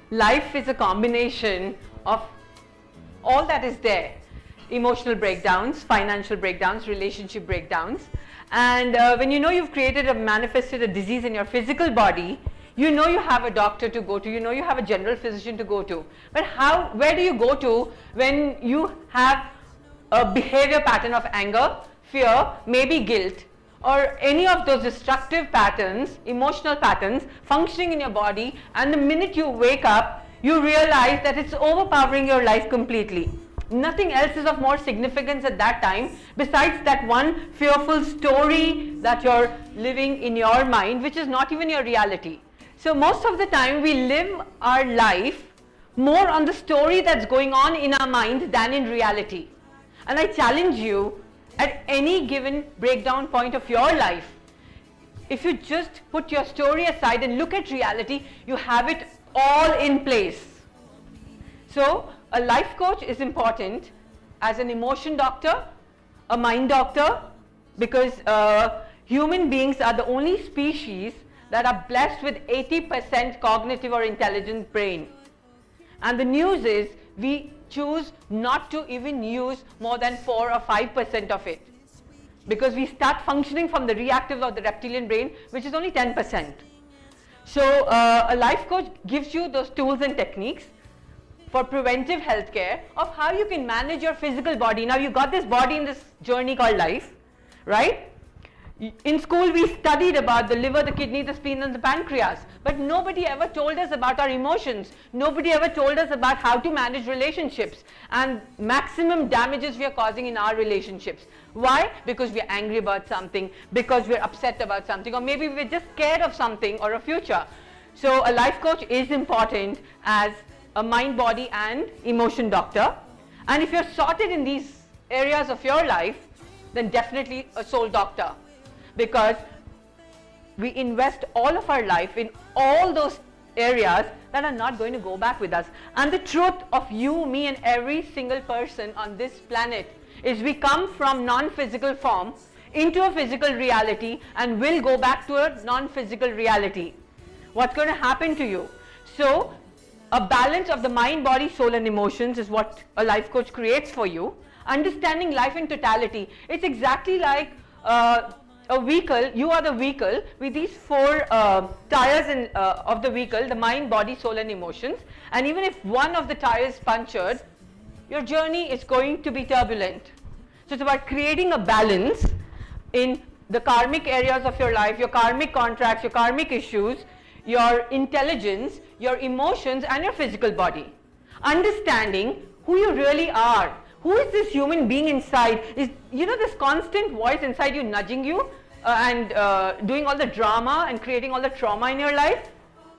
Life is a combination of all that is there. Emotional breakdowns, financial breakdowns, relationship breakdowns. And when you know you've manifested a disease in your physical body, you know you have a doctor to go to, you know you have a general physician to go to. But where do you go to when you have a behavior pattern of anger, fear, maybe guilt, or any of those destructive patterns, emotional patterns functioning in your body, and the minute you wake up, you realize that it's overpowering your life completely. Nothing else is of more significance at that time besides that one fearful story that you're living in your mind, which is not even your reality. So most of the time we live our life more on the story that's going on in our mind than in reality. And I challenge you, at any given breakdown point of your life, if you just put your story aside and look at reality, you have it all in place. So a life coach is important as an emotion doctor, a mind doctor, because human beings are the only species that are blessed with 80% cognitive or intelligent brain. And the news is we choose not to even use more than 4 or 5% of it, because we start functioning from the reactive or the reptilian brain, which is only 10%. So a life coach gives you those tools and techniques for preventive healthcare of how you can manage your physical body. Now you got this body in this journey called life, right? In school we studied about the liver, the kidney, the spleen and the pancreas, but nobody ever told us about our emotions. Nobody ever told us about how to manage relationships and maximum damages we are causing in our relationships. Why? Because we are angry about something, because we are upset about something, or maybe we're just scared of something or a future. So a life coach is important as a mind, body and emotion doctor. And if you're sorted in these areas of your life, then definitely a soul doctor, because we invest all of our life in all those areas that are not going to go back with us. And the truth of you, me and every single person on this planet is we come from non-physical form into a physical reality and will go back to a non-physical reality. What's going to happen to you? So a balance of the mind, body, soul and emotions is what a life coach creates for you. Understanding life in totality. It's exactly like a vehicle. You are the vehicle with these 4 tires of the vehicle, the mind, body, soul and emotions. And even if one of the tires is punctured, your journey is going to be turbulent. So it's about creating a balance in the karmic areas of your life, your karmic contracts, your karmic issues, your intelligence, your emotions and your physical body. Understanding who you really are. Who is this human being inside? Is, you know, this constant voice inside you nudging you and doing all the drama and creating all the trauma in your life?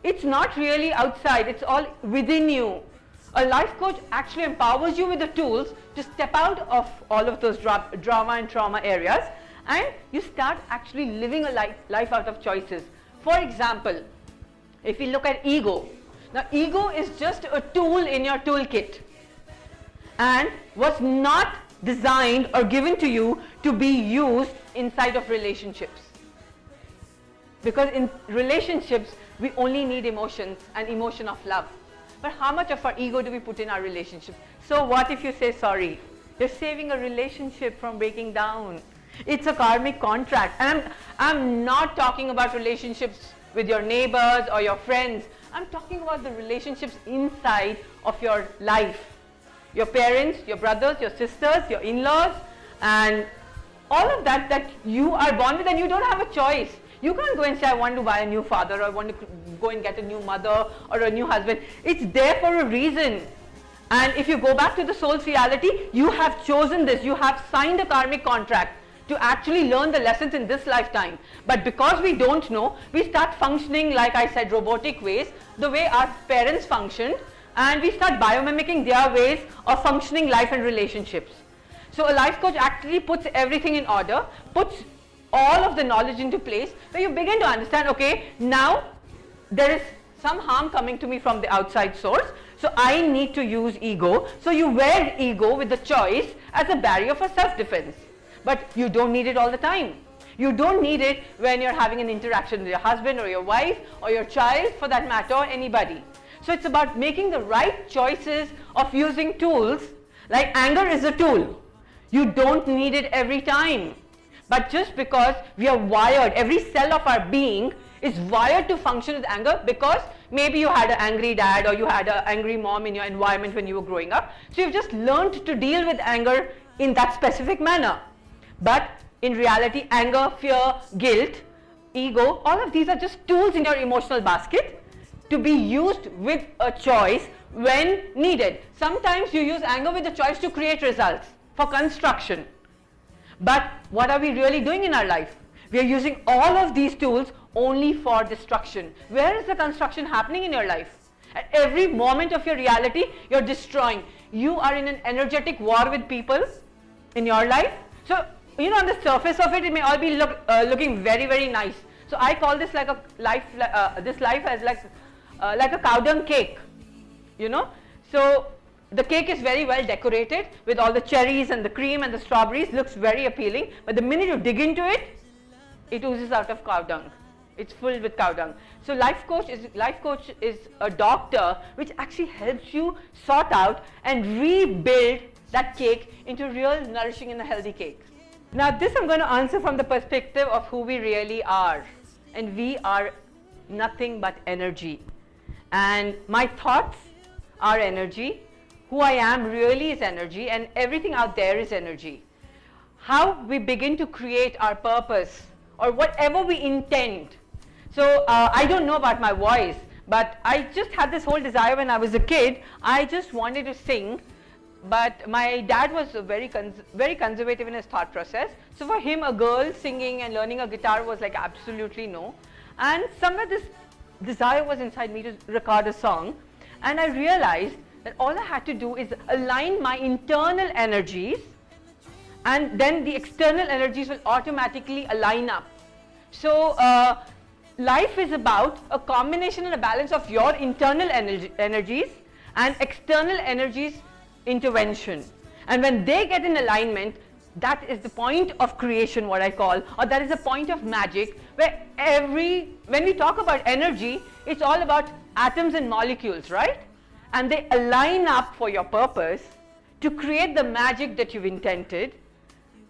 It's not really outside, it's all within you. A life coach actually empowers you with the tools to step out of all of those drama and trauma areas, and you start actually living a life out of choices. For example, if we look at ego. Now ego is just a tool in your toolkit and was not designed or given to you to be used inside of relationships. Because in relationships we only need emotions and emotion of love. But how much of our ego do we put in our relationships? So what if you say sorry? You're saving a relationship from breaking down. It's a karmic contract. And I'm not talking about relationships with your neighbors or your friends. I'm talking about the relationships inside of your life. Your parents, your brothers, your sisters, your in-laws, and all of that you are born with, and you don't have a choice. You can't go and say, I want to buy a new father, or I want to go and get a new mother or a new husband. It's there for a reason. And if you go back to the soul's reality, you have chosen this. You have signed a karmic contract to actually learn the lessons in this lifetime. But because we don't know, we start functioning, like I said, robotic ways, the way our parents functioned, and we start biomimicking their ways of functioning life and relationships. So a life coach actually puts everything in order, puts all of the knowledge into place, where you begin to understand, okay, now there is some harm coming to me from the outside source, so I need to use ego. So you wear ego with the choice as a barrier for self-defense. But you don't need it all the time. You don't need it when you're having an interaction with your husband or your wife or your child, for that matter, or anybody. So it's about making the right choices of using tools. Like anger is a tool. You don't need it every time. But just because we are wired, every cell of our being is wired to function with anger, because maybe you had an angry dad or you had an angry mom in your environment when you were growing up. So you've just learned to deal with anger in that specific manner. But in reality, anger, fear, guilt, ego, all of these are just tools in your emotional basket to be used with a choice when needed. Sometimes you use anger with a choice to create results for construction. But what are we really doing in our life? We are using all of these tools only for destruction. Where is the construction happening in your life? At every moment of your reality, you're destroying. You are in an energetic war with people in your life. So, you know, on the surface of it, it may all be looking very, very nice. So I call this like a life, this life as like a cow dung cake, you know. So the cake is very well decorated with all the cherries and the cream and the strawberries, looks very appealing. But the minute you dig into it, it oozes out of cow dung. It's filled with cow dung. So life coach is a doctor which actually helps you sort out and rebuild that cake into real nourishing and a healthy cake. Now this I'm going to answer from the perspective of who we really are. And we are nothing but energy. And my thoughts are energy. Who I am really is energy, and everything out there is energy. How we begin to create our purpose or whatever we intend. So I don't know about my voice, but I just had this whole desire when I was a kid. I just wanted to sing, but my dad was very conservative in his thought process. So for him, a girl singing and learning a guitar was like absolutely no. And somewhere this desire was inside me to record a song, and I realized that all I had to do is align my internal energies, and then the external energies will automatically align up. So life is about a combination and a balance of your internal energies and external energies intervention. And when they get in alignment, that is the point of creation, what I call, or that is the point of magic, where when we talk about energy, it's all about atoms and molecules, right? And they align up for your purpose to create the magic that you've intended.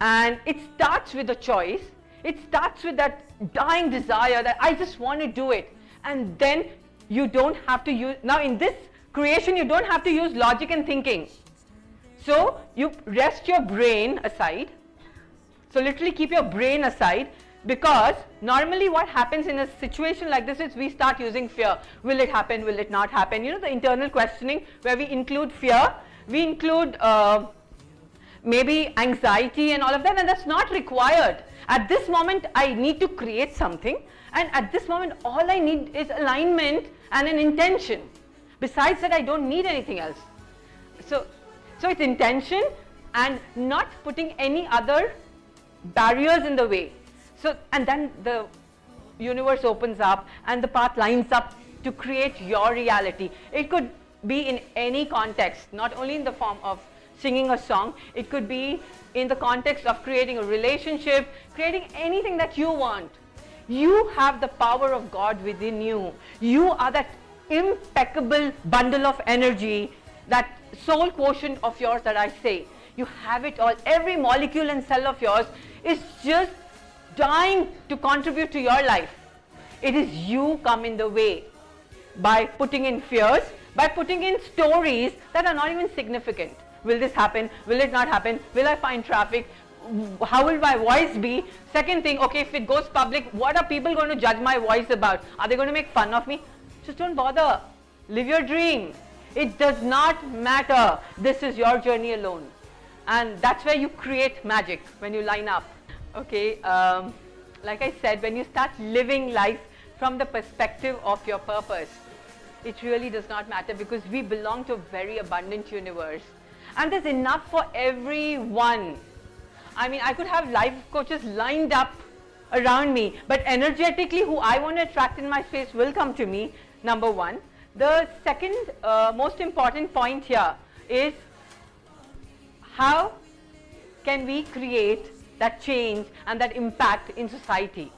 And it starts with a choice. It starts with that dying desire that I just want to do it. And then you don't have to use, now in this creation, you don't have to use logic and thinking. So you rest your brain aside. So literally keep your brain aside, because normally what happens in a situation like this is we start using fear. Will it happen? Will it not happen? You know, the internal questioning where we include fear, we include maybe anxiety and all of that, and that's not required. At this moment, I need to create something, and at this moment, all I need is alignment and an intention. Besides that, I don't need anything else. So it's intention and not putting any other barriers in the way. So, and then the universe opens up and the path lines up to create your reality. It could be in any context, not only in the form of singing a song. It could be in the context of creating a relationship, creating anything that you want. You have the power of God within you. You are that impeccable bundle of energy, that soul quotient of yours that I say. You have it all. Every molecule and cell of yours is just dying to contribute to your life. It is you come in the way by putting in fears, by putting in stories that are not even significant. Will this happen? Will it not happen? Will I find traffic? How will my voice be? Second thing, okay, if it goes public, what are people going to judge my voice about? Are they going to make fun of me? Just don't bother. Live your dream. It does not matter. This is your journey alone. And that's where you create magic, when you line up. Okay, like I said, when you start living life from the perspective of your purpose, it really does not matter, because we belong to a very abundant universe. And there's enough for everyone. I mean, I could have life coaches lined up around me, but energetically who I want to attract in my space will come to me, number one. The second most important point here is, how can we create that change and that impact in society.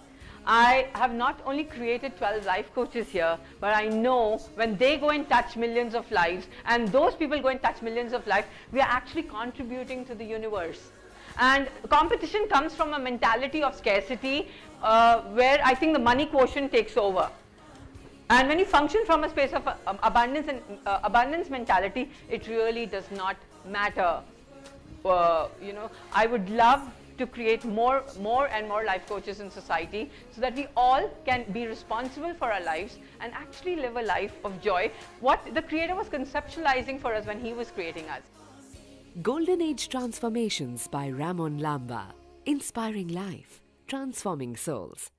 I have not only created 12 life coaches here, but I know when they go and touch millions of lives, and those people go and touch millions of lives, we are actually contributing to the universe. And competition comes from a mentality of scarcity, where I think the money quotient takes over. And when you function from a space of abundance and abundance mentality, it really does not matter. You know, I would love to create more and more life coaches in society, so that we all can be responsible for our lives and actually live a life of joy, what the Creator was conceptualizing for us when He was creating us. Golden Age Transformations by Ramon Lamba. Inspiring life, transforming souls.